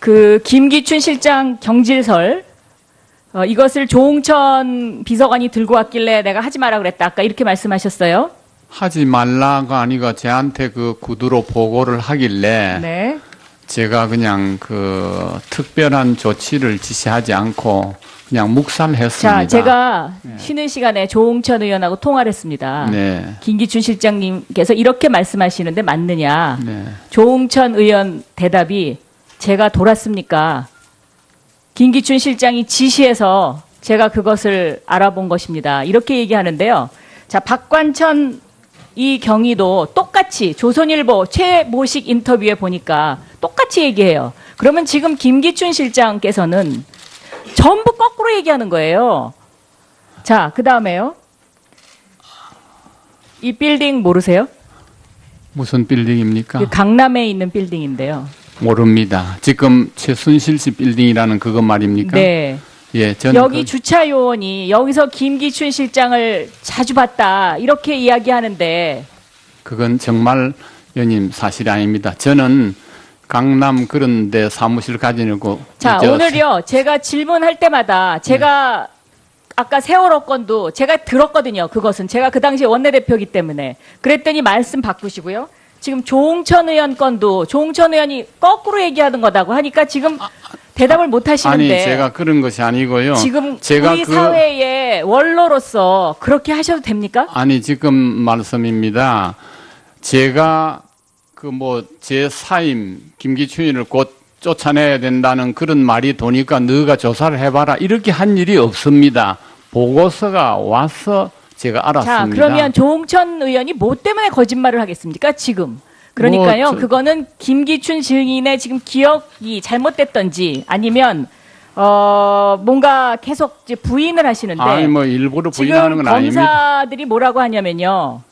그 김기춘 실장 경질설 이것을 조응천 비서관이 들고 왔길래 내가 하지 마라 그랬다. 아까 이렇게 말씀하셨어요. 하지 말라가 아니고 저한테 그 구두로 보고를 하길래 네. 제가 그냥 그 특별한 조치를 지시하지 않고 그냥 묵살했습니다. 자, 제가 쉬는 시간에 조응천 의원하고 통화를 했습니다. 네. 김기춘 실장님께서 이렇게 말씀하시는데 맞느냐. 네. 조응천 의원 대답이 제가 돌았습니까? 김기춘 실장이 지시해서 제가 그것을 알아본 것입니다. 이렇게 얘기하는데요. 자, 박관천 이 경위도 똑같이 조선일보 최모식 인터뷰에 보니까 똑같이 얘기해요. 그러면 지금 김기춘 실장께서는 전부 거꾸로 얘기하는 거예요. 자, 그 다음에요. 이 빌딩 모르세요? 무슨 빌딩입니까? 그 강남에 있는 빌딩인데요. 모릅니다. 지금 최순실 씨 빌딩이라는 그거 말입니까? 네. 예, 저는 여기 주차 요원이 여기서 김기춘 실장을 자주 봤다 이렇게 이야기하는데 그건 정말 의원님 사실이 아닙니다. 저는 강남 그런 데 사무실 가지고 자, 오늘요. 제가 질문할 때마다 제가 아까 세월호 건도 제가 들었거든요. 그것은 제가 그 당시에 원내대표이기 때문에 그랬더니 말씀 바꾸시고요. 지금 조응천 의원 건도 조응천 의원이 거꾸로 얘기하는 거다고 하니까 지금 대답을 못 하시는데 아니 제가 그런 것이 아니고요. 지금 제가 우리 사회의 원로로서 그렇게 하셔도 됩니까? 아니 지금 말씀입니다. 제가 그 뭐 제 사임 김기춘이를 곧 쫓아내야 된다는 그런 말이 도니까 너가 조사를 해봐라 이렇게 한 일이 없습니다. 보고서가 와서 제가 알았습니다. 자, 그러면 조응천 의원이 뭐 때문에 거짓말을 하겠습니까? 지금. 그러니까요. 그거는 김기춘 증인의 지금 기억이 잘못됐던지 아니면 뭔가 계속 이제 부인을 하시는데 아니 뭐 일부러 부인하는 지금 건 아닙니다. 검사들이 뭐라고 하냐면요.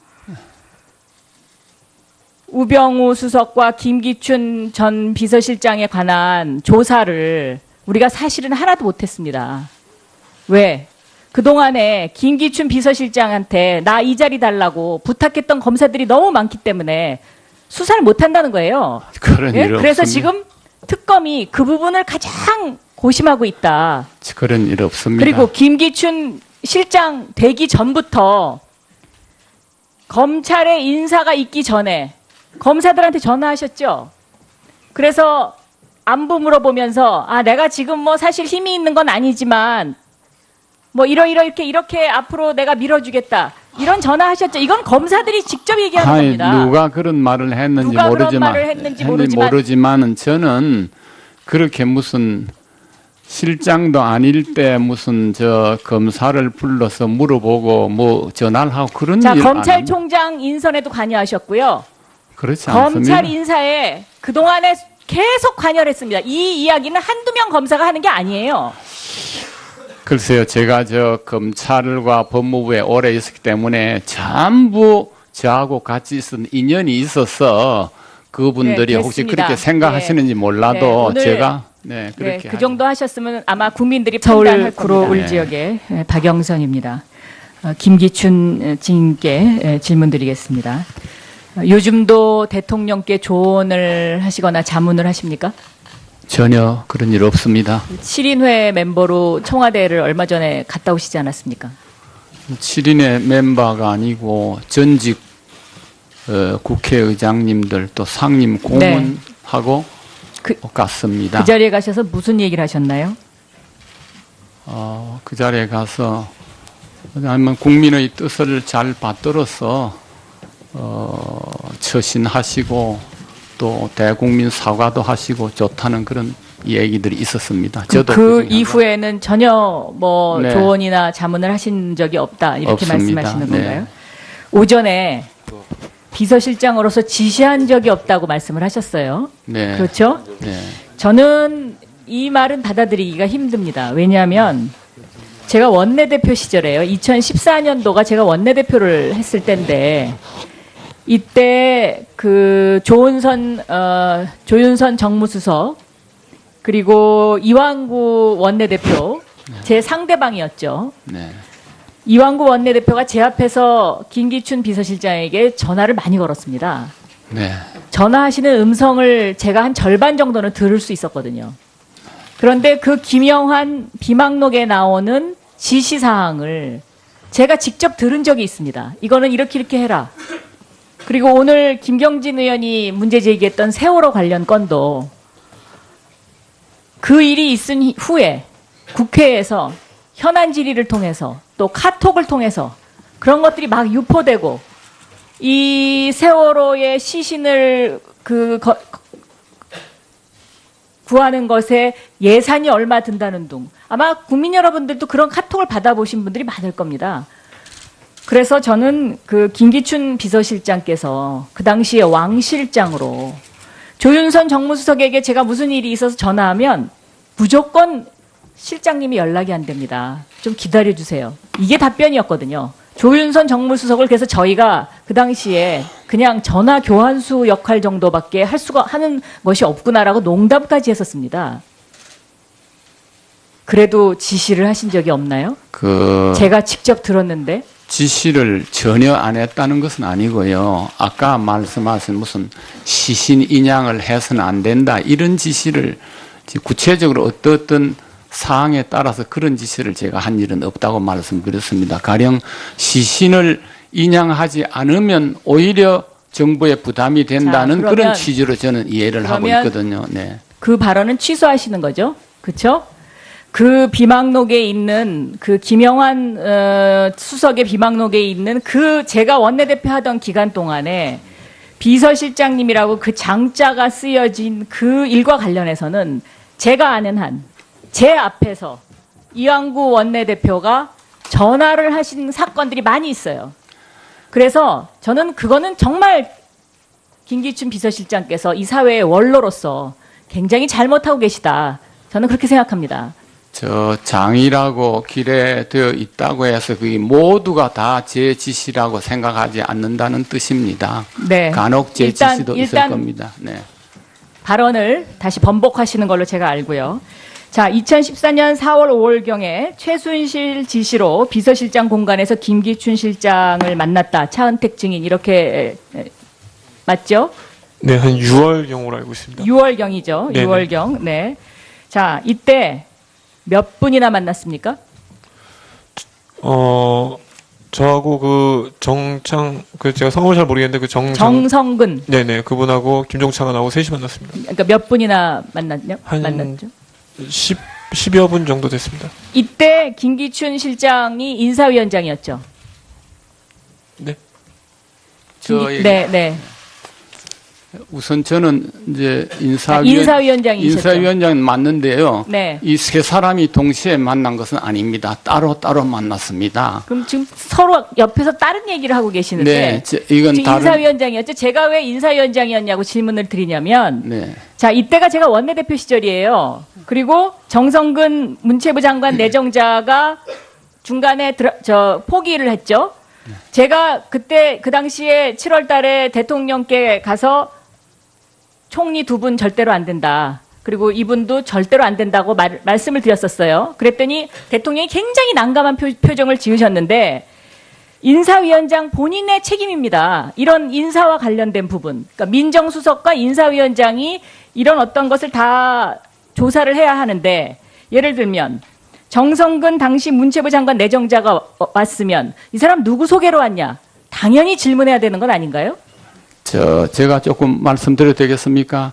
우병우 수석과 김기춘 전 비서실장에 관한 조사를 우리가 사실은 하나도 못했습니다. 왜? 그동안에 김기춘 비서실장한테 나 이 자리 달라고 부탁했던 검사들이 너무 많기 때문에 수사를 못한다는 거예요. 그런 예? 일 그래서 없습니다. 지금 특검이 그 부분을 가장 고심하고 있다. 그런 일 없습니다. 그리고 김기춘 실장 되기 전부터 검찰의 인사가 있기 전에 검사들한테 전화하셨죠. 그래서 안부 물어보면서 내가 지금 뭐 사실 힘이 있는 건 아니지만 뭐 이렇게 앞으로 내가 밀어주겠다. 이런 전화하셨죠. 이건 검사들이 직접 얘기하는 겁니다. 누가 그런 말을 했는지 누가 그런 모르지만, 말을 했는지 모르지만 모르지만은 저는 그렇게 무슨 실장도 아닐 때 무슨 저 검사를 불러서 물어보고 뭐 전화를 하고 그런 일 안 합니다. 검찰총장 인선에도 관여하셨고요. 그렇지 않습니다. 검찰 인사에 그동안에 계속 관여를 했습니다. 이 이야기는 한두 명 검사가 하는 게 아니에요. 글쎄요, 제가 저 검찰과 법무부에 오래 있었기 때문에 전부 저하고 같이 있은 인연이 있어서 그분들이 네, 혹시 됐습니다. 그렇게 생각하시는지 몰라도 오늘 제가 그렇게 그 정도 하셨으면 아마 국민들이 판단할 겁니다. 서울 구로 지역의 박영선입니다. 김기춘 증인께 질문 드리겠습니다. 요즘도 대통령께 조언을 하시거나 자문을 하십니까? 전혀 그런 일 없습니다. 7인회 멤버로 청와대를 얼마 전에 갔다 오시지 않았습니까? 7인의 멤버가 아니고 전직 국회의장님들 또 상임 고문하고 갔습니다. 그 자리에 가셔서 무슨 얘기를 하셨나요? 그 자리에 가서 아니면 국민의 뜻을 잘 받들어서 처신하시고 또 대국민 사과도 하시고 좋다는 그런 얘기들이 있었습니다. 저도 그 이후에는 전혀 뭐 네. 조언이나 자문을 하신 적이 없다 이렇게 없습니다. 말씀하시는 네. 건가요? 오전에 비서실장으로서 지시한 적이 없다고 말씀을 하셨어요. 네. 그렇죠? 네. 저는 이 말은 받아들이기가 힘듭니다. 왜냐하면 제가 원내대표 시절에요. 2014년도가 제가 원내대표를 했을 때인데 이때 그 조윤선 정무수석 그리고 이완구 원내대표 제 상대방이었죠. 네. 이완구 원내대표가 제 앞에서 김기춘 비서실장에게 전화를 많이 걸었습니다. 네. 전화하시는 음성을 제가 한 절반 정도는 들을 수 있었거든요. 그런데 그 김영환 비망록에 나오는 지시사항을 제가 직접 들은 적이 있습니다. 이거는 이렇게 해라. 그리고 오늘 김경진 의원이 문제 제기했던 세월호 관련 건도 그 일이 있은 후에 국회에서 현안 질의를 통해서 또 카톡을 통해서 그런 것들이 막 유포되고 이 세월호의 시신을 구하는 것에 예산이 얼마 든다는 둥. 아마 국민 여러분들도 그런 카톡을 받아보신 분들이 많을 겁니다. 그래서 저는 그 김기춘 비서실장께서 그 당시에 왕 실장으로 조윤선 정무수석에게 제가 무슨 일이 있어서 전화하면 무조건 실장님이 연락이 안 됩니다. 좀 기다려주세요. 이게 답변이었거든요. 조윤선 정무수석을 그래서 저희가 그 당시에 그냥 전화 교환수 역할 정도밖에 하는 것이 없구나라고 농담까지 했었습니다. 그래도 지시를 하신 적이 없나요? 제가 직접 들었는데. 지시를 전혀 안 했다는 것은 아니고요. 아까 말씀하신 무슨 시신 인양을 해서는 안 된다 이런 지시를 구체적으로 어떤 사항에 따라서 그런 지시를 제가 한 일은 없다고 말씀드렸습니다. 가령 시신을 인양하지 않으면 오히려 정부에 부담이 된다는 그런 취지로 저는 이해를 하고 있거든요. 네. 그 발언은 취소하시는 거죠? 그렇죠? 그 비망록에 있는 그 김영환 수석의 비망록에 있는 그 제가 원내대표 하던 기간 동안에 비서실장님이라고 그 장자가 쓰여진 그 일과 관련해서는 제가 아는 한 제 앞에서 이왕구 원내대표가 전화를 하신 사건들이 많이 있어요. 그래서 저는 그거는 정말 김기춘 비서실장께서 이 사회의 원로로서 굉장히 잘못하고 계시다. 저는 그렇게 생각합니다. 저 장이라고 기재되어 있다고 해서 그게 모두가 다 제 지시라고 생각하지 않는다는 뜻입니다. 네. 간혹 제 지시도 있을 겁니다. 네. 발언을 다시 번복하시는 걸로 제가 알고요. 자, 2014년 4월 5월경에 최순실 지시로 비서실장 공간에서 김기춘 실장을 만났다. 차은택 증인 이렇게 맞죠? 네, 한 6월경으로 알고 있습니다. 6월경이죠. 네네. 6월경. 네. 자, 이때 몇 분이나 만났습니까? 저하고 그 정창, 제가 성함을 잘 모르겠는데 그 정성근. 네네, 그분하고 김종차가 나오고 셋이 만났습니다. 그러니까 몇 분이나 만났죠? 한 10여 분 정도 됐습니다. 이때 김기춘 실장이 인사위원장이었죠. 네. 네. 우선 저는 이제 인사위원장이셨죠. 인사위원장은 맞는데요. 네. 이 세 사람이 동시에 만난 것은 아닙니다. 따로 만났습니다. 그럼 지금 서로 옆에서 다른 얘기를 하고 계시는데. 네, 이건 다른 인사위원장이었죠. 제가 왜 인사위원장이었냐고 질문을 드리냐면, 네. 자, 이때가 제가 원내대표 시절이에요. 그리고 정성근 문체부 장관 내정자가 중간에 포기를 했죠. 제가 그때 그 당시에 7월 달에 대통령께 가서 총리 두 분 절대로 안 된다. 그리고 이분도 절대로 안 된다고 말씀을 드렸었어요. 그랬더니 대통령이 굉장히 난감한 표정을 지으셨는데 인사위원장 본인의 책임입니다. 이런 인사와 관련된 부분. 그러니까 민정수석과 인사위원장이 이런 어떤 것을 다 조사를 해야 하는데 예를 들면 정성근 당시 문체부 장관 내정자가 왔으면 이 사람 누구 소개로 왔냐? 당연히 질문해야 되는 건 아닌가요? 제가 조금 말씀드려도 되겠습니까?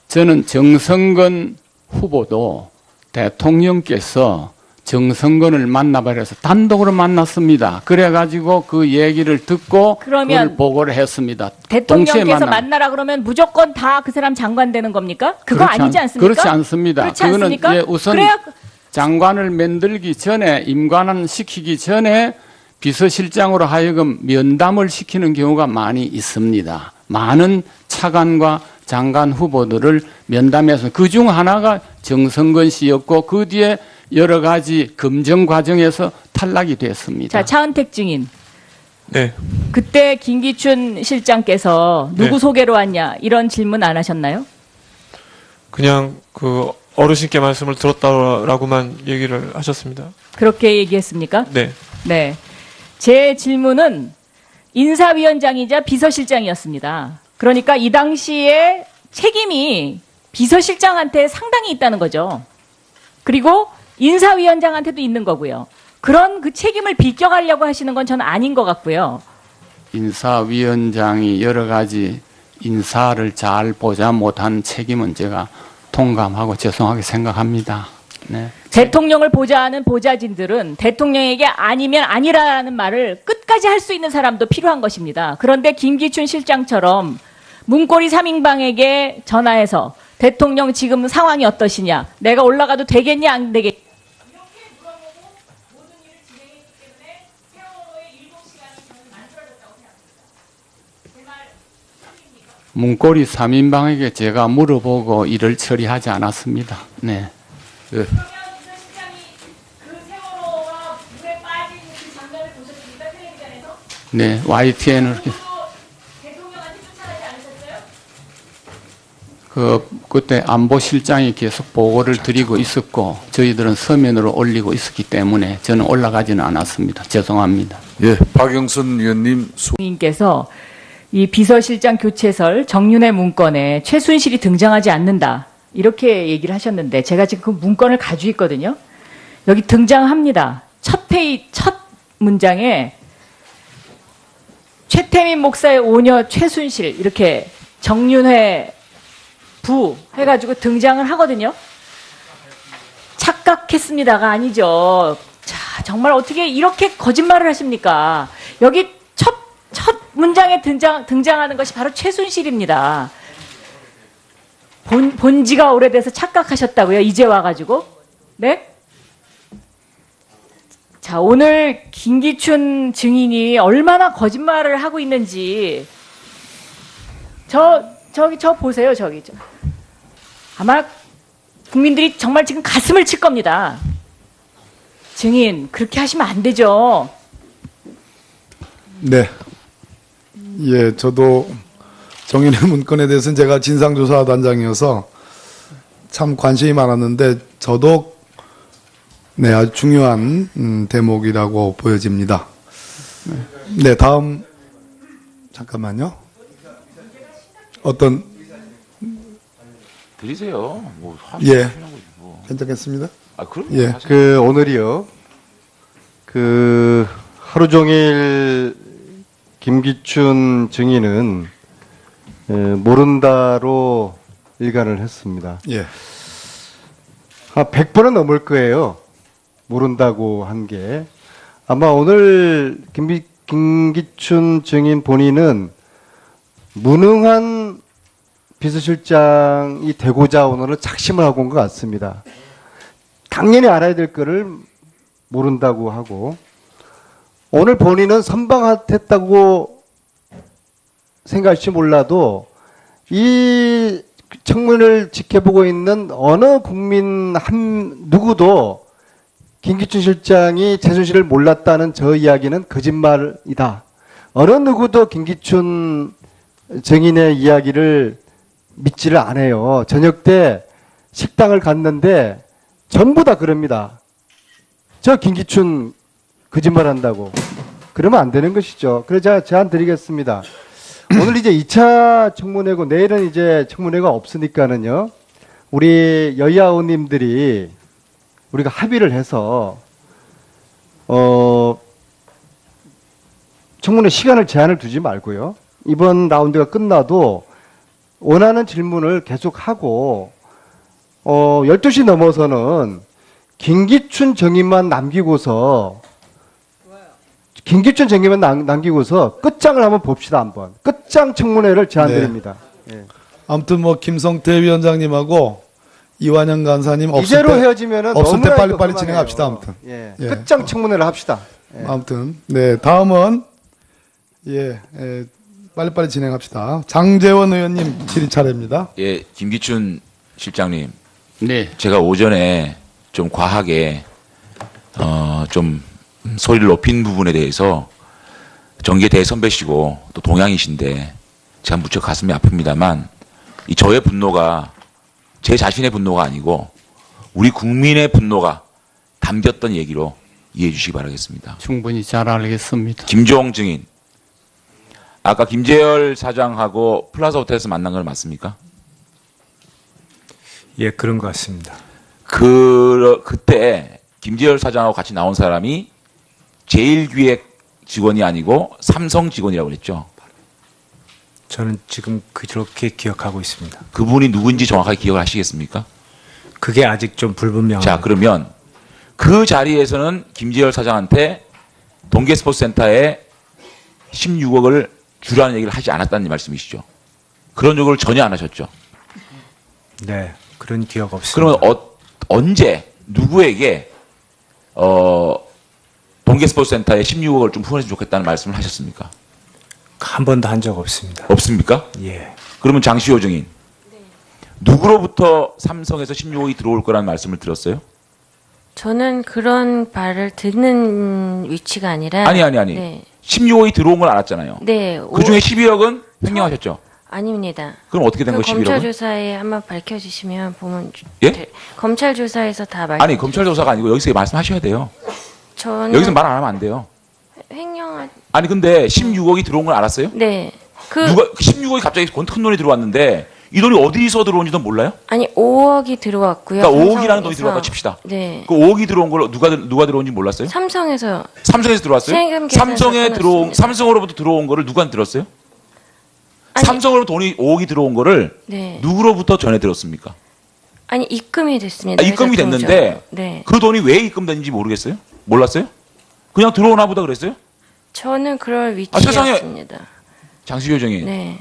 저는 정성근 후보도 대통령께서 정성근을 만나버려서 단독으로 만났습니다. 그래가지고 그 얘기를 듣고 그걸 보고를 했습니다. 대통령께서 만나라 그러면 무조건 다 그 사람 장관 되는 겁니까? 그거 아니지 않습니까? 그렇지 않습니다. 그렇지 않습니까? 그거는 우선 장관을 만들기 전에 임관을 시키기 전에 비서실장으로 하여금 면담을 시키는 경우가 많이 있습니다. 많은 차관과 장관 후보들을 면담해서 그중 하나가 정성근 씨였고 그 뒤에 여러 가지 검증 과정에서 탈락이 됐습니다. 자, 차은택 증인. 네. 그때 김기춘 실장께서 누구 네. 소개로 왔냐 이런 질문 안 하셨나요? 그냥 그 어르신께 말씀을 들었다라고만 얘기를 하셨습니다. 그렇게 얘기했습니까? 네. 네. 제 질문은 인사위원장이자 비서실장이었습니다. 그러니까 이 당시에 책임이 비서실장한테 상당히 있다는 거죠. 그리고 인사위원장한테도 있는 거고요. 그런 그 책임을 비껴가려고 하시는 건 저는 아닌 것 같고요. 인사위원장이 여러 가지 인사를 잘 보자 못한 책임은 제가 통감하고 죄송하게 생각합니다. 네. 대통령을 보좌하는 보좌진들은 대통령에게 아니면 아니라는 말을 끝까지 할 수 있는 사람도 필요한 것입니다. 그런데 김기춘 실장처럼 문고리 3인방에게 전화해서 대통령 지금 상황이 어떠시냐, 내가 올라가도 되겠냐 안 되겠냐 이렇게 물어보고 모든 일을 진행했기 때문에 세월호의 7시간이 저는 만들어졌다고 생각합니다. 제 말 틀립니까? 문고리 3인방에게 제가 물어보고 일을 처리하지 않았습니다. 네. 그러면 비서실장이 그 세월호가 물에 빠진 그 장면을 보셨습니까? 텔레비전에서? 네, YTN을 대통령한테 쫓아가지 않으셨어요? 그때 안보실장이 계속 보고를 드리고 있었고 저희들은 서면으로 올리고 있었기 때문에 저는 올라가지는 않았습니다. 죄송합니다. 예, 박영선 의원님 님께서 이 비서실장 교체설 정윤회 문건에 최순실이 등장하지 않는다 이렇게 얘기를 하셨는데 제가 지금 그 문건을 가지고 있거든요. 여기 등장합니다. 첫 문장에 최태민 목사의 오녀 최순실 이렇게 정윤회 부 해가지고 등장을 하거든요. 착각했습니다가 아니죠. 자, 정말 어떻게 이렇게 거짓말을 하십니까? 여기 첫 문장에 등장하는 것이 바로 최순실입니다. 본 지가 오래돼서 착각하셨다고요? 이제 와가지고? 네? 자, 오늘 김기춘 증인이 얼마나 거짓말을 하고 있는지 저 보세요, 저기. 아마 국민들이 정말 지금 가슴을 칠 겁니다. 증인, 그렇게 하시면 안 되죠. 네. 예, 저도 정인의 문건에 대해서는 제가 진상조사단장이어서 참 관심이 많았는데 저도 네, 아주 중요한 대목이라고 보여집니다. 네, 다음 잠깐만요. 어떤 드리세요. 뭐 예. 하시는 거지 뭐. 괜찮겠습니다. 아 그럼 예. 오늘이요. 하루 종일 김기춘 증인은 모른다로 일관을 했습니다. 예. 100번은 넘을 거예요. 모른다고 한 게. 아마 오늘 김기춘 증인 본인은 무능한 비서실장이 되고자 오늘은 작심을 하고 온 것 같습니다. 당연히 알아야 될 거를 모른다고 하고 오늘 본인은 선방했다고 생각할지 몰라도 이 청문회를 지켜보고 있는 어느 국민 누구도 김기춘 실장이 최순실을 몰랐다는 저 이야기는 거짓말이다. 어느 누구도 김기춘 증인의 이야기를 믿지를 않아요. 저녁 때 식당을 갔는데 전부 다 그럽니다. 저 김기춘 거짓말한다고. 그러면 안 되는 것이죠. 그래서 제가 제안 드리겠습니다. 오늘 이제 2차 청문회고 내일은 이제 청문회가 없으니까는요. 우리 여야 의원님들이 우리가 합의를 해서 청문회 시간을 제한을 두지 말고요. 이번 라운드가 끝나도 원하는 질문을 계속하고 12시 넘어서는 김기춘 증인만 남기고서 끝장을 한번 봅시다. 한번 끝장 청문회를 제안드립니다. 예. 아무튼 뭐 김성태 위원장님하고 이완영 간사님 없을 이대로 때 헤어지면은 없을 때 너무나 빨리빨리 그만해요. 진행합시다. 아무튼. 예. 예. 끝장 청문회를 합시다. 예. 아무튼 네, 다음은 빨리빨리 진행합시다. 장재원 의원님 질의 차례입니다. 예, 김기춘 실장님, 네. 제가 오전에 좀 과하게 좀 소리를 높인 부분에 대해서 정계 대선배시고 또 동양이신데 제가 무척 가슴이 아픕니다만 이 저의 분노가 제 자신의 분노가 아니고 우리 국민의 분노가 담겼던 얘기로 이해해 주시기 바라겠습니다. 충분히 잘 알겠습니다. 김종 증인, 아까 김재열 사장하고 플라자 호텔에서 만난 건 맞습니까? 예, 그런 것 같습니다. 그때 김재열 사장하고 같이 나온 사람이 제일기획 직원이 아니고 삼성 직원이라고 그랬죠. 저는 지금 그렇게 기억하고 있습니다. 그분이 누군지 정확하게 기억을 하시겠습니까? 그게 아직 좀 불분명합니다. 자, 그러면 그 자리에서는 김재열 사장한테 동계스포츠센터에 16억을 주라는 얘기를 하지 않았다는 말씀이시죠. 그런 요구를 전혀 안 하셨죠. 네, 그런 기억 없습니다. 그러면 언제 누구에게 동계스포츠센터에 16억을 좀 후원했으면 좋겠다는 말씀을 하셨습니까? 한 번도 한 적 없습니다. 없습니까? 예. 그러면 장시호 증인 누구로부터 삼성에서 16억이 들어올 거라는 말씀을 들었어요? 저는 그런 말을 듣는 위치가 아니라 아니. 네. 16억이 들어온 걸 알았잖아요. 네. 그 중에 11억은 횡령하셨죠? 아닙니다. 그럼 어떻게 된 그 거예요, 검찰 11억은? 조사에 한번 밝혀주시면 보면 예? 검찰 조사에서 다 말. 아니, 검찰 조사가 아니고 여기서 말씀하셔야 돼요. 저는 여기서 말 안 하면 안 돼요. 횡령. 아니, 근데 16억이 들어온 걸 알았어요? 네. 누가 16억이 갑자기 큰 돈이 들어왔는데 이 돈이 어디서 들어온지도 몰라요? 아니 5억이 들어왔고요. 그러니까 5억이라는 돈이 삼성에서. 들어왔다 칩시다. 네. 그 5억이 들어온 걸 누가 들어온지 몰랐어요? 삼성에서 삼성에서 들어왔어요? 세금 계산서 끊었습니다. 삼성으로부터 들어온 거를 누가 들었어요? 아니, 삼성으로 돈이 5억이 들어온 거를 네. 누구로부터 전해 들었습니까? 아니 입금이 됐습니다. 입금이 회사 됐는데 통장으로. 네. 그 돈이 왜 입금됐는지 모르겠어요? 몰랐어요? 그냥 들어오나 보다 그랬어요? 저는 그럴 세상에. 위치였습니다. 장시효 정인 네.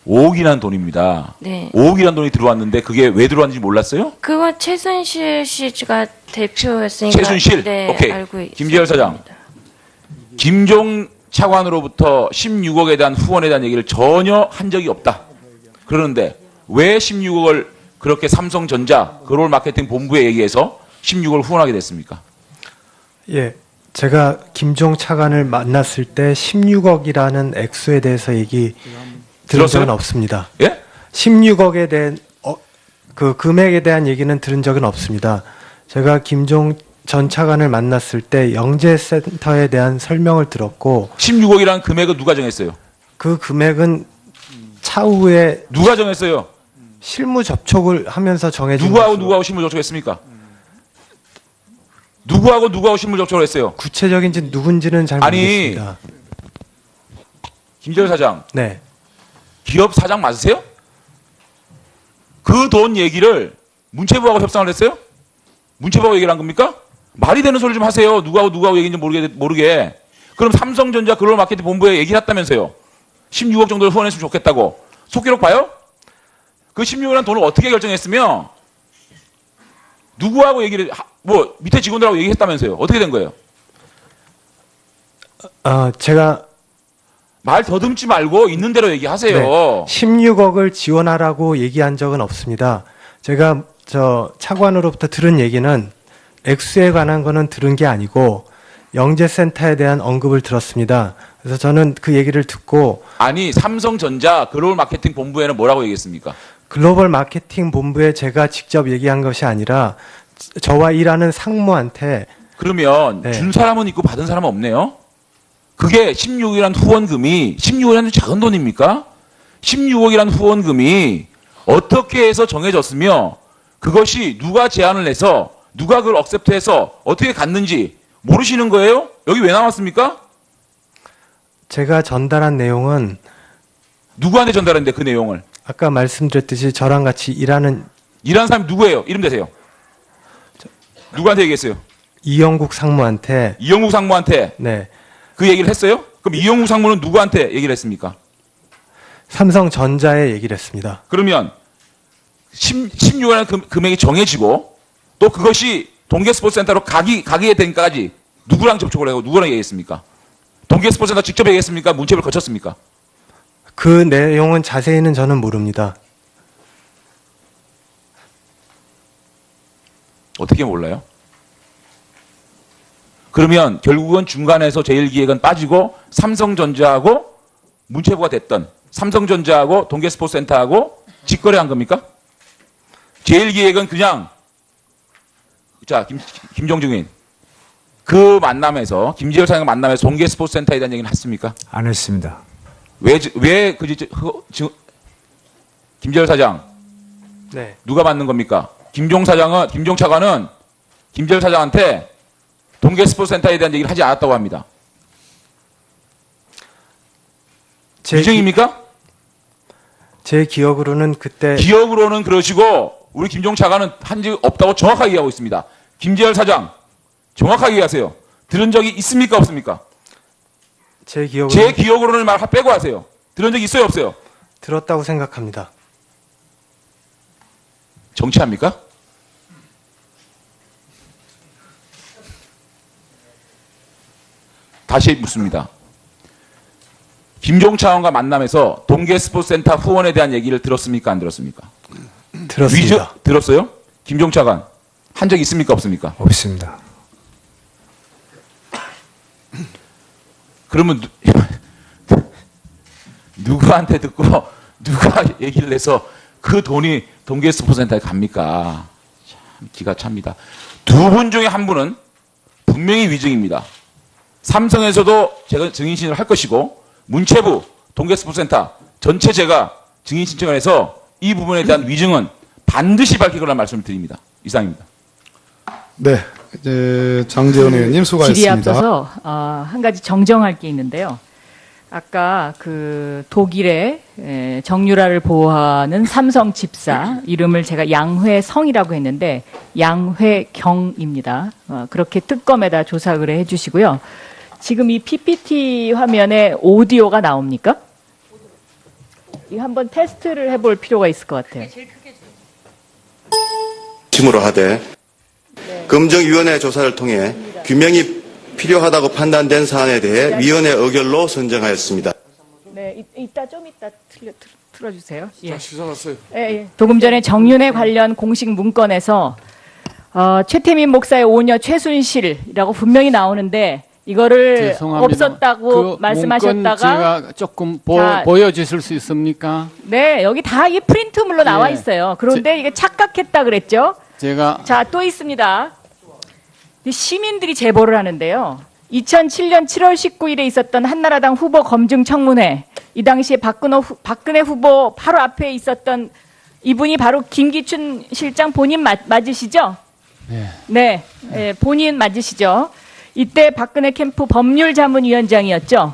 5억이라는 돈입니다. 네. 5억이라는 돈이 들어왔는데 그게 왜 들어왔는지 몰랐어요? 그거 최순실 씨가 대표였으니까. 최순실? 네, 오케이. 알고 김재열 사장. 있습니다. 김종 차관으로부터 16억에 대한 후원에 대한 얘기를 전혀 한 적이 없다. 그러는데 왜 16억을 그렇게 삼성전자 글로벌 마케팅 본부에 얘기해서 16억을 후원하게 됐습니까? 예. 제가 김종 차관을 만났을 때 16억이라는 액수에 대해서 얘기 들은 들었어요? 적은 없습니다. 예? 16억에 대한 그 금액에 대한 얘기는 들은 적은 없습니다. 제가 김종 전 차관을 만났을 때 영재센터에 대한 설명을 들었고 16억이라는 금액은 누가 정했어요? 그 금액은 차후에 누가 정했어요? 실무 접촉을 하면서 정해진 누구하고 것으로 누구하고 실무 접촉했습니까? 누구하고 실무 접촉을 했어요? 구체적인지 누군지는 잘 아니. 모르겠습니다. 김재열 사장, 네. 기업 사장 맞으세요? 그 돈 얘기를 문체부하고 협상을 했어요? 문체부하고 얘기를 한 겁니까? 말이 되는 소리 좀 하세요. 누구하고 얘기인지 모르게. 그럼 삼성전자 글로벌 마케팅 본부에 얘기를 했다면서요. 16억 정도를 후원했으면 좋겠다고. 속기록 봐요? 그 16억이라는 돈을 어떻게 결정했으며 누구하고 밑에 직원들하고 얘기했다면서요. 어떻게 된 거예요? 제가 말 더듬지 말고 있는 대로 얘기하세요. 네, 16억을 지원하라고 얘기한 적은 없습니다. 제가 차관으로부터 들은 얘기는 액수에 관한 거는 들은 게 아니고 영재센터에 대한 언급을 들었습니다. 그래서 저는 그 얘기를 듣고 아니, 삼성전자 글로벌 마케팅 본부에는 뭐라고 얘기했습니까? 글로벌 마케팅 본부에 제가 직접 얘기한 것이 아니라 저와 일하는 상무한테 그러면 네. 준 사람은 있고 받은 사람은 없네요. 그게 16억이라는 후원금이 16억이라는 작은 돈입니까? 16억이라는 후원금이 어떻게 해서 정해졌으며 그것이 누가 제안을 해서 누가 그걸 억셉트해서 어떻게 갔는지 모르시는 거예요? 여기 왜 나왔습니까? 제가 전달한 내용은 누구한테 전달했는데 그 내용을? 아까 말씀드렸듯이 저랑 같이 일하는 일하는 사람이 누구예요? 이름 대세요. 누구한테 얘기했어요? 이영국 상무한테 이영국 상무한테 네, 그 얘기를 했어요? 그럼 이영국 상무는 누구한테 얘기를 했습니까? 삼성전자에 얘기를 했습니다. 그러면 16억이라는 금액이 정해지고 또 그것이 동계스포츠센터로 가기에 된까지 누구랑 접촉을 하고 누구랑 얘기했습니까? 동계스포츠센터 직접 얘기했습니까? 문체부를 거쳤습니까? 그 내용은 자세히는 저는 모릅니다. 어떻게 몰라요? 그러면 결국은 중간에서 제1기획은 빠지고 삼성전자하고 문체부가 됐던 삼성전자하고 동계스포츠센터하고 직거래한 겁니까? 제1기획은 그냥 자 김종중인 그 만남에서 김재열 사장과 만남에서 동계스포츠센터에 대한 얘기는 했습니까? 안 했습니다. 김재열 사장 네. 누가 받는 겁니까? 김종 차관은 김재열 사장한테 동계 스포츠센터에 대한 얘기를 하지 않았다고 합니다. 위증입니까? 제 기억으로는 그때 기억으로는 그러시고 우리 김종 차관은 한 적 없다고 정확하게 얘기하고 있습니다. 김재열 사장 정확하게 얘기하세요. 들은 적이 있습니까 없습니까? 제 기억으로 제 기억으로는 말 빼고 하세요. 들은 적이 있어요 없어요? 들었다고 생각합니다. 정치합니까? 다시 묻습니다. 김종 차관과 만남에서 동계 스포츠센터 후원에 대한 얘기를 들었습니까 안 들었습니까? 들었습니다. 들었어요? 김종 차관 한 적 있습니까 없습니까? 없습니다. 그러면 누구한테 듣고 누가 얘기를 해서 그 돈이 동계 스포츠센터에 갑니까? 참 기가 찹니다. 두 분 중에 한 분은 분명히 위증입니다. 삼성에서도 제가 증인 신청을 할 것이고 문체부 동계 스포츠센터 전체 제가 증인 신청을 해서 이 부분에 대한 위증은 반드시 밝힐 거라는 말씀을 드립니다. 이상입니다. 네, 이제 장재원 의원님 질이 수고하셨습니다. 앞서서 한 가지 정정할 게 있는데요. 아까 그 독일의 정유라를 보호하는 삼성 집사 이름을 제가 양회성이라고 했는데 양회경입니다. 그렇게 특검에다 조사 의뢰해 주시고요. 지금 이 PPT 화면에 오디오가 나옵니까? 이거 한번 테스트를 해볼 필요가 있을 것 같아요. 심으로 하되 검증위원회 조사를 통해 규명이 필요하다고 판단된 사안에 대해 위원회 의결로 선정하였습니다. 네, 이따 틀어주세요. 예. 다시 전화했어요. 예. 조금 전에 정윤회 관련 공식 문건에서 최태민 목사의 오녀 최순실이라고 분명히 나오는데 이거를 죄송합니다. 없었다고 그 말씀하셨다가 문건 제가 조금 자, 보여주실 수 있습니까? 네, 여기 다 이 프린트물로 나와 있어요. 그런데 이게 착각했다 그랬죠? 제가 자, 또 있습니다. 시민들이 제보를 하는데요. 2007년 7월 19일에 있었던 한나라당 후보 검증 청문회. 이 당시에 박근혜 후보 바로 앞에 있었던 이분이 바로 김기춘 실장 본인 맞으시죠? 네. 네, 네, 본인 맞으시죠? 이때 박근혜 캠프 법률자문위원장이었죠?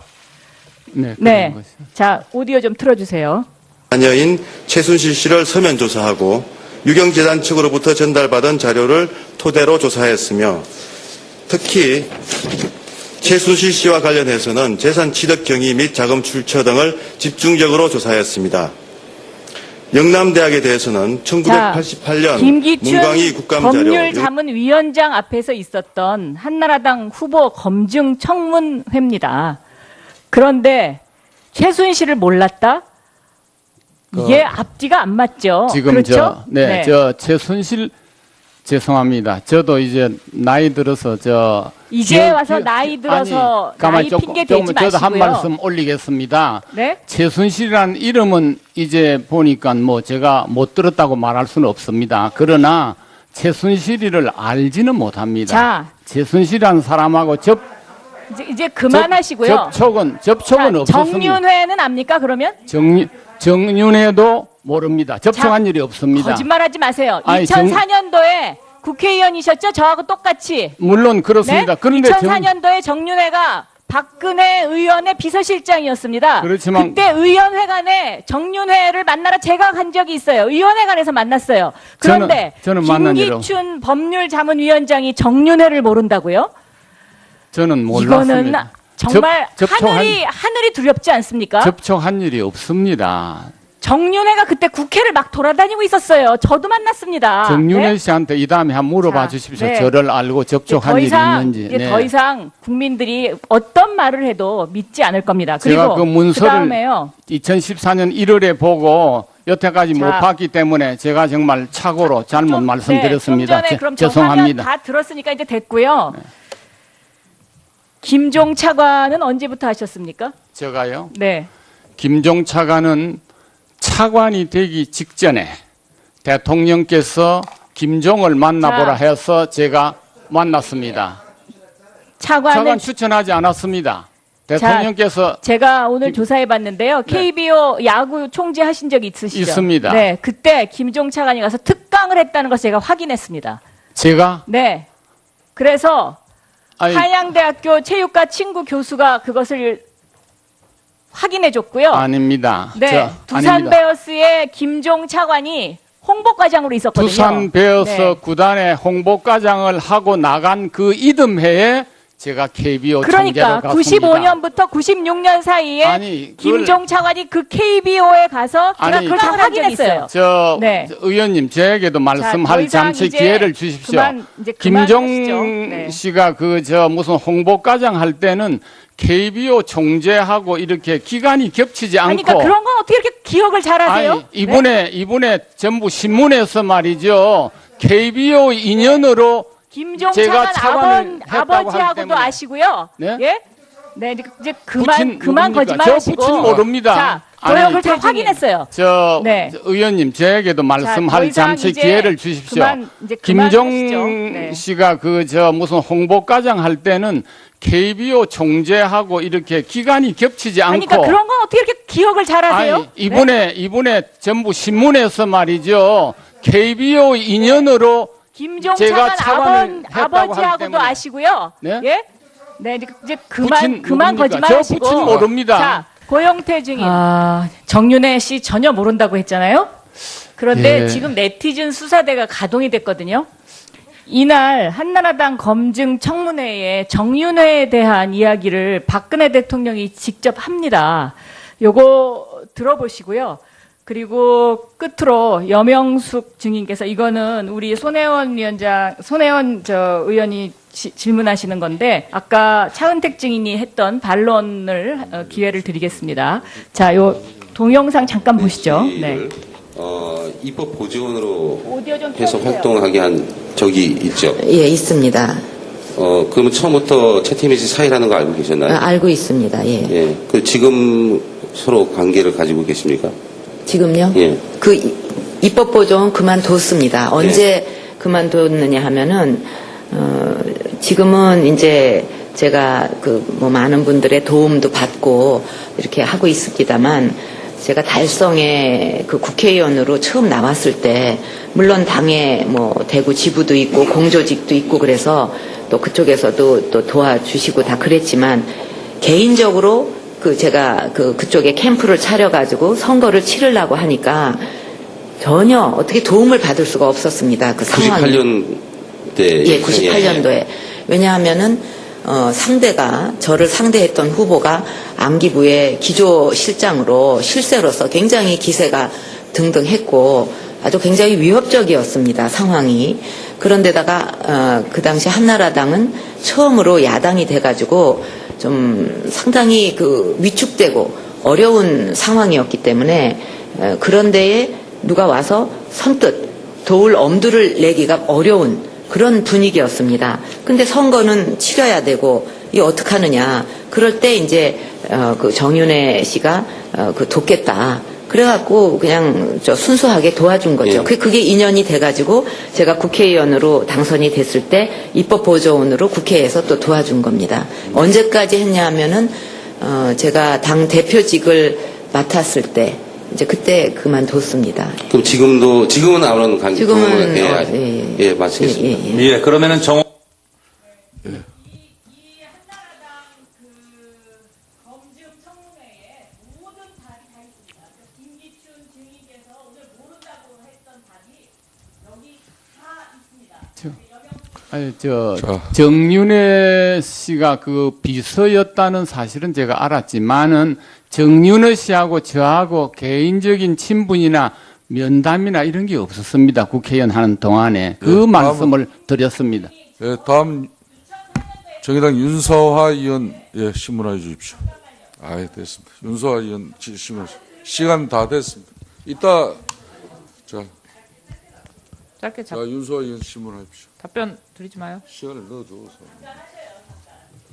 네. 네. 그런 것이요. 자, 오디오 좀 틀어주세요. 자녀인 최순실 씨를 서면 조사하고 유경재단 측으로부터 전달받은 자료를 토대로 조사했으며 특히 최순실 씨와 관련해서는 재산 취득 경위 및 자금 출처 등을 집중적으로 조사했습니다. 영남대학에 대해서는 1988년 김기춘 문광희 국감 자료 법률자문위원장 앞에서 있었던 한나라당 후보 검증 청문회입니다. 그런데 최순실을 몰랐다? 이게 앞뒤가 안 맞죠. 지금 그렇죠? 저 최순실 죄송합니다. 저도 이제 나이 들어서 이제 와서 나이 들어서 나이 핑계 대지 마시고요. 저도 한 말씀 올리겠습니다. 네? 최순실이라는 이름은 이제 보니까 뭐 제가 못 들었다고 말할 수는 없습니다. 그러나 최순실이를 알지는 못합니다. 자, 최순실이라는 사람하고 이제 그만하시고요. 접촉은 없었습니다. 정윤회는 압니까 그러면? 정윤회도 모릅니다. 접촉한 일이 없습니다. 거짓말하지 마세요. 아니, 2004년도에 국회의원이셨죠? 저하고 똑같이. 물론 그렇습니다. 네? 그런데 2004년도에 정윤회가 박근혜 의원의 비서실장이었습니다. 그렇지만 그때 의원회관에 정윤회를 만나러 제가 간 적이 있어요. 의원회관에서 만났어요. 그런데 저는 만난 일 김기춘 법률자문위원장이 정윤회를 모른다고요? 저는 몰랐습니다. 이거는 정말 하늘이 두렵지 않습니까? 접촉한 일이 없습니다. 정윤회가 그때 국회를 막 돌아다니고 있었어요. 저도 만났습니다. 정윤회 네? 씨한테 이 다음에 한번 물어봐 자, 주십시오. 네. 저를 알고 접촉한 일이 있는지. 이제 더 이상 국민들이 어떤 말을 해도 믿지 않을 겁니다. 그리고 제가 그 문서를 그다음에요. 2014년 1월에 보고 여태까지 못 봤기 때문에 제가 정말 착오로 잘못 말씀드렸습니다. 좀 전에 그럼 저 화면 죄송합니다. 다 들었으니까 이제 됐고요. 김종 차관은 언제부터 하셨습니까? 제가요. 네. 김종 차관은 차관이 되기 직전에 대통령께서 김종을 만나보라 해서 제가 만났습니다. 차관 추천하지 않았습니다. 대통령께서 제가 오늘 조사해봤는데요. KBO 야구 총재 하신 적 있으시죠? 있습니다. 네, 그때 김종 차관이 가서 특검 특강을 했다는 것을 제가 확인했습니다. 제가 네. 그래서 아니, 한양대학교 체육과 친구 교수가 그것을 확인해줬고요. 아닙니다. 네. 두산 아닙니다. 베어스의 김종 차관이 홍보과장으로 있었거든요. 두산 베어스 네. 구단의 홍보과장을 하고 나간 그 이듬해에 제가 KBO 그러니까 총재로 갔습니다. 95년부터 96년 사이에 아니, 그걸- 김종 차관이 그 KBO에 가서 제가 아니, 그걸 다 확인했어요. 네. 네. 의원님, 저에게도 더 말씀할 이상 잠시 이제 기회를 주십시오. 이제 김종 그만하시죠. 네. 씨가 무슨 홍보과장 할 때는 KBO 총재하고 이렇게 기간이 겹치지 않고. 아니, 그러니까 그런 건 어떻게 이렇게 기억을 잘하세요? 아니, 이번에 전부 신문에서 말이죠. KBO 인연으로 김종 제가 차관 차관을 했다고 하기 아버지하고도 때문에. 아시고요. 네? 예? 네, 이제 부친 그만 누굽니까? 거짓말하시고. 저 부친 모릅니다. 자, 아니, 저녁을 다 확인했어요. 네. 의원님, 저에게도 더 말씀할 이상 잠시 이제 기회를 주십시오. 이제 김종 그만하시죠. 네. 씨가 무슨 홍보과장 할 때는 KBO 총재하고 이렇게 기간이 겹치지 않고. 그러니까 그런 건 어떻게 이렇게 기억을 잘하세요? 아니, 이번에 전부 신문에서 말이죠. KBO 인연으로 김종 제가 차관 차관을 했다고 하기 아버지하고도 때문에. 아시고요. 네? 예? 네, 이제 부친 그만 누굽니까? 거짓말하시고. 저 부친 모릅니다. 자, 고영태 증인. 정윤혜 씨 전혀 모른다고 했잖아요. 그런데 예. 지금 네티즌 수사대가 가동이 됐거든요. 이날 한나라당 검증 청문회에 정윤회에 대한 이야기를 박근혜 대통령이 직접 합니다. 요거 들어보시고요. 그리고 끝으로 여명숙 증인께서 이거는 우리 손혜원 의원이 질문하시는 건데 아까 차은택 증인이 했던 반론을 기회를 드리겠습니다. 자, 요 동영상 잠깐 보시죠. 네. 입법 보조원으로 오디오 좀 해서 켜주세요. 활동하게 한 적이 있죠. 예, 있습니다. 그러면 처음부터 최태민 씨 사이라는 거 알고 계셨나요? 알고 있습니다. 예. 예. 그 지금 서로 관계를 가지고 계십니까? 지금요? 예. 그 입법 보조원 그만뒀습니다. 언제 그만뒀느냐 하면은 지금은 이제 제가 뭐 많은 분들의 도움도 받고 이렇게 하고 있습니다만 제가 달성의 그 국회의원으로 처음 나왔을 때 물론 당에 뭐 대구 지부도 있고 공조직도 있고 그래서 또 그쪽에서도 또 도와주시고 다 그랬지만 개인적으로 제가 그쪽에 캠프를 차려가지고 선거를 치르려고 하니까 전혀 어떻게 도움을 받을 수가 없었습니다. 그 상황이. 98년대. 예, 98년도에. 왜냐하면은 상대가 저를 상대했던 후보가 안기부의 기조실장으로 실세로서 굉장히 기세가 등등했고 아주 굉장히 위협적이었습니다. 상황이. 그런데다가 그 당시 한나라당은 처음으로 야당이 돼가지고 좀 상당히 위축되고 어려운 상황이었기 때문에 그런 데에 누가 와서 선뜻 도울 엄두를 내기가 어려운 그런 분위기였습니다. 근데 선거는 치러야 되고 이 어떡하느냐. 그럴 때 이제 그 정윤회 씨가 돕겠다. 그래갖고 그냥 순수하게 도와준 거죠. 예. 그게 인연이 돼가지고 제가 국회의원으로 당선이 됐을 때 입법보조원으로 국회에서 또 도와준 겁니다. 언제까지 했냐 하면은 제가 당 대표직을 맡았을 때 이제 그때 그만뒀습니다. 그럼 지금은 아무런 관계? 지금은 예, 마치겠습니다. 예, 그러면은 정윤혜 씨가 비서였다는 사실은 제가 알았지만은 정윤혜 씨하고 저하고 개인적인 친분이나 면담이나 이런 게 없었습니다. 국회의원 하는 동안에. 말씀을 드렸습니다. 예, 다음 정의당 윤서화 의원 신문해 주십시오. 됐습니다. 윤서화 의원 신문 시간 다 됐습니다. 이따 짧게 자 윤서화 의원 신문하십시오. 답변 드리지 마요. 시간을 넣어줘서.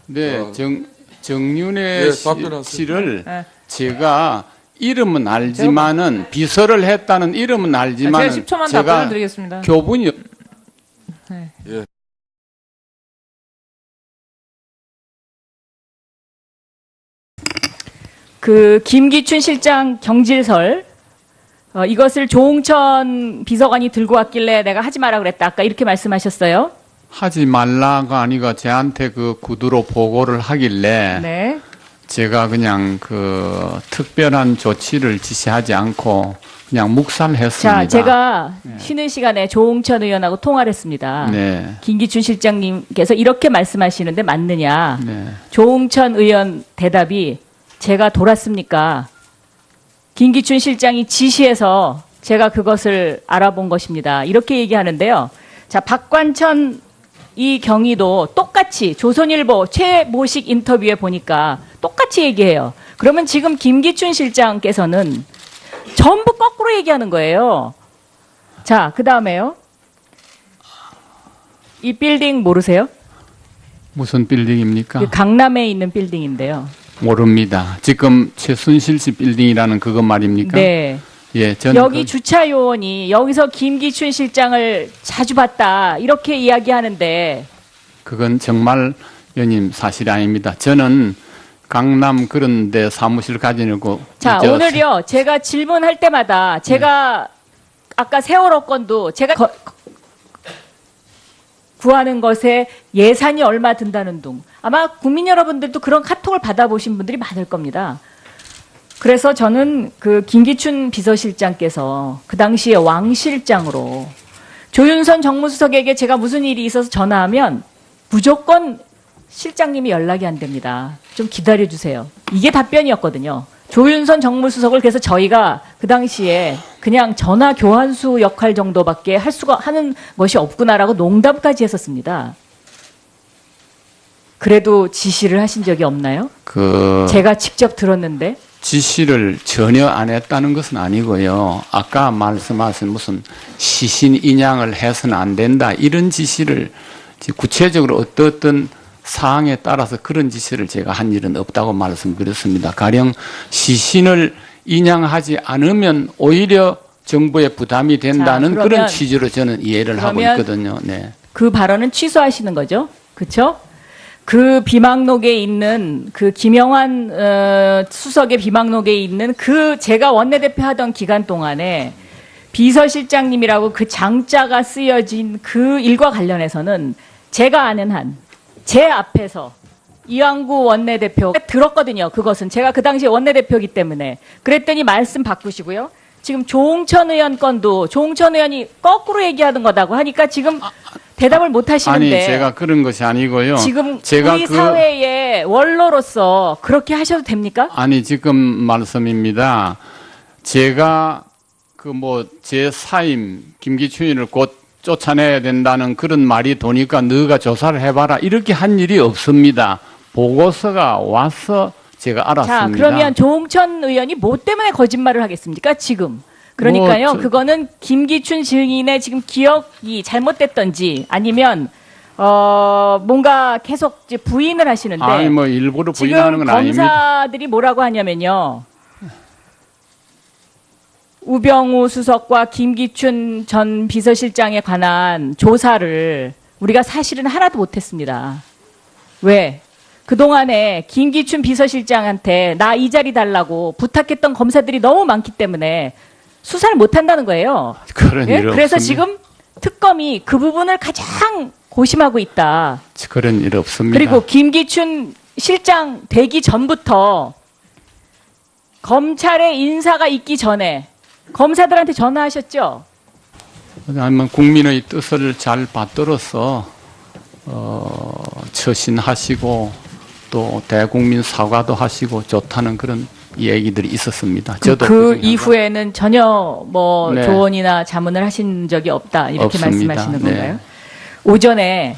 네, 정윤혜 씨를 제가 이름은 알지만은 비서를 했다는 이름은 알지만은 제가 10초만 답변을 드리겠습니다. 교분이 네. 예. 김기춘 실장 경질설 이것을 조홍천 비서관이 들고 왔길래 내가 하지 마라 그랬다. 아까 이렇게 말씀하셨어요. 하지 말라가 아니고 저한테 그 구두로 보고를 하길래 네. 제가 그냥 그 특별한 조치를 지시하지 않고 그냥 묵살했습니다. 자, 제가 쉬는 시간에 조홍천 의원하고 통화를 했습니다. 네. 김기춘 실장님께서 이렇게 말씀하시는데 맞느냐. 네. 조홍천 의원 대답이 제가 돌았습니까? 김기춘 실장이 지시해서 제가 그것을 알아본 것입니다. 이렇게 얘기하는데요. 자, 박관천 이 경위도 똑같이 조선일보 최모식 인터뷰에 보니까 똑같이 얘기해요. 그러면 지금 김기춘 실장께서는 전부 거꾸로 얘기하는 거예요. 자, 그 다음에요. 이 빌딩 모르세요? 무슨 빌딩입니까? 강남에 있는 빌딩인데요. 모릅니다. 지금 최순실 씨 빌딩이라는 그거 말입니까? 네. 예, 저는 여기 주차 요원이 여기서 김기춘 실장을 자주 봤다 이렇게 이야기하는데 그건 정말 의원님 사실이 아닙니다. 저는 강남 그런 데 사무실 가지고 자, 오늘요. 제가 질문할 때마다 제가 아까 세월호 건도 제가 구하는 것에 예산이 얼마 든다는 둥. 아마 국민 여러분들도 그런 카톡을 받아보신 분들이 많을 겁니다. 그래서 저는 그 김기춘 비서실장께서 그 당시에 왕 실장으로 조윤선 정무수석에게 제가 무슨 일이 있어서 전화하면 무조건 실장님이 연락이 안 됩니다. 좀 기다려주세요. 이게 답변이었거든요. 조윤선 정무수석을 그래서 저희가 그 당시에 그냥 전화 교환수 역할 정도밖에 하는 것이 없구나라고 농담까지 했었습니다. 그래도 지시를 하신 적이 없나요? 제가 직접 들었는데. 지시를 전혀 안 했다는 것은 아니고요. 아까 말씀하신 무슨 시신 인양을 해서는 안 된다 이런 지시를 구체적으로 어떤 사항에 따라서 그런 지시를 제가 한 일은 없다고 말씀드렸습니다. 가령 시신을 인양하지 않으면 오히려 정부에 부담이 된다는 그런 취지로 저는 이해를 하고 있거든요. 네. 그 발언은 취소하시는 거죠? 그렇죠? 그 비망록에 있는 그 김영환 수석의 비망록에 있는 그 제가 원내대표 하던 기간 동안에 비서실장님이라고 그 장자가 쓰여진 그 일과 관련해서는 제가 아는 한 제 앞에서 이완구 원내대표 들었거든요. 그것은 제가 그 당시에 원내대표이기 때문에 그랬더니 말씀 바꾸시고요. 지금 조홍천 의원 건도 조홍천 의원이 거꾸로 얘기하는 거다고 하니까 지금 대답을 못 하시는데 아니 제가 그런 것이 아니고요. 지금 제가 우리 사회의 원로로서 그렇게 하셔도 됩니까? 아니 지금 말씀입니다. 제가 그 제 사임 김기춘을 곧 쫓아내야 된다는 그런 말이 도니까 너가 조사를 해봐라 이렇게 한 일이 없습니다. 보고서가 와서 제가 알았습니다. 자, 그러면 조홍천 의원이 뭐 때문에 거짓말을 하겠습니까? 지금. 그러니까요. 그거는 김기춘 증인의 지금 기억이 잘못됐던지 아니면 뭔가 계속 이제 부인을 하시는데 아니 일부러 부인하는 건 아닙니다. 지금 검사들이 뭐라고 하냐면요. 우병우 수석과 김기춘 전 비서실장에 관한 조사를 우리가 사실은 하나도 못했습니다. 왜? 그동안에 김기춘 비서실장한테 나 이 자리 달라고 부탁했던 검사들이 너무 많기 때문에 수사를 못한다는 거예요. 그런 일 그래서 없습니다. 지금 특검이 그 부분을 가장 고심하고 있다. 그런 일 없습니다. 그리고 김기춘 실장 되기 전부터 검찰의 인사가 있기 전에 검사들한테 전화하셨죠? 아니면 국민의 뜻을 잘 받들어서 처신하시고 또 대국민 사과도 하시고 좋다는 그런 얘기들이 있었습니다. 저도 그 이후에는 전혀 네. 조언이나 자문을 하신 적이 없다 이렇게 없습니다. 말씀하시는 네. 건가요? 오전에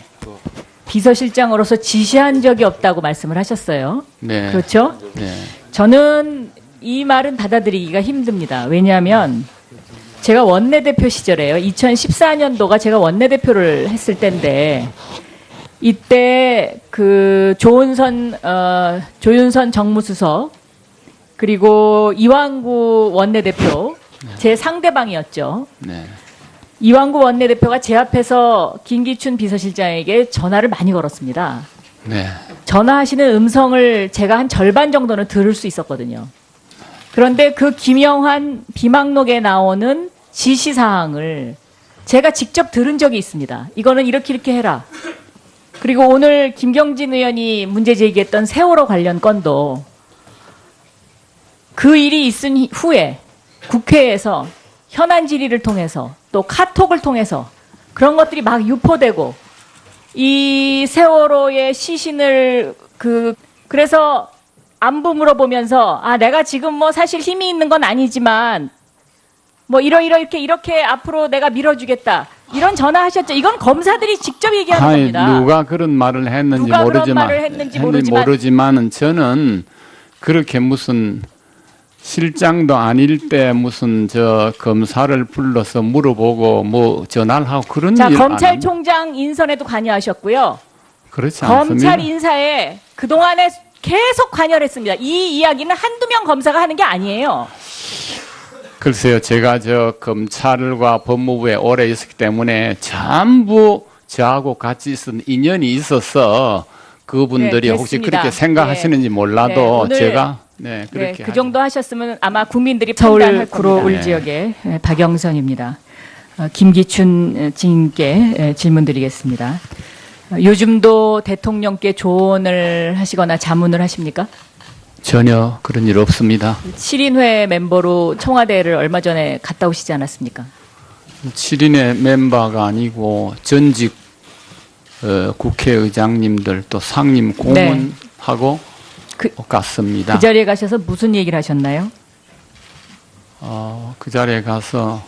비서실장으로서 지시한 적이 없다고 말씀을 하셨어요. 네. 그렇죠? 네. 저는 이 말은 받아들이기가 힘듭니다. 왜냐하면 제가 원내대표 시절에요. 2014년도가 제가 원내대표를 했을 때인데 이때 그 조윤선 정무수석 그리고 이완구 원내대표 제 상대방이었죠. 네. 이완구 원내대표가 제 앞에서 김기춘 비서실장에게 전화를 많이 걸었습니다. 네. 전화하시는 음성을 제가 한 절반 정도는 들을 수 있었거든요. 그런데 그 김영환 비망록에 나오는 지시사항을 제가 직접 들은 적이 있습니다. 이거는 이렇게 해라. 그리고 오늘 김경진 의원이 문제 제기했던 세월호 관련 건도 그 일이 있은 후에 국회에서 현안 질의를 통해서 또 카톡을 통해서 그런 것들이 막 유포되고 이 세월호의 시신을 그래서 안부 물어보면서 내가 지금 뭐 사실 힘이 있는 건 아니지만 뭐 이렇게 앞으로 내가 밀어주겠다 이런 전화하셨죠. 이건 검사들이 직접 얘기하는 겁니다. 누가 그런 말을 했는지 누가 모르지만 그런 말을 했는지 모르지만 저는 그렇게 무슨 실장도 아닐 때 무슨 검사를 불러서 물어보고 뭐 전화를 하고 그런 일 검찰총장 인선에도 관여하셨고요. 그렇지 않습니다. 검찰 인사에 그동안에 계속 관여를 했습니다. 이 이야기는 한두 명 검사가 하는 게 아니에요. 글쎄요, 제가 검찰과 법무부에 오래 있었기 때문에 전부 저하고 같이 있은 인연이 있어서 그분들이 혹시 그렇게 생각하시는지 몰라도 제가 그렇게 그 정도 하셨으면 아마 국민들이 판단할 겁니다. 서울 구로울 지역의 박영선입니다. 김기춘 증인께 질문드리겠습니다. 요즘도 대통령께 조언을 하시거나 자문을 하십니까? 전혀 그런 일 없습니다. 7인회 멤버로 청와대를 얼마 전에 갔다 오시지 않았습니까? 7인의 멤버가 아니고 전직 국회의장님들 또 상임 고문하고 갔습니다. 그 자리에 가셔서 무슨 얘기를 하셨나요? 그 자리에 가서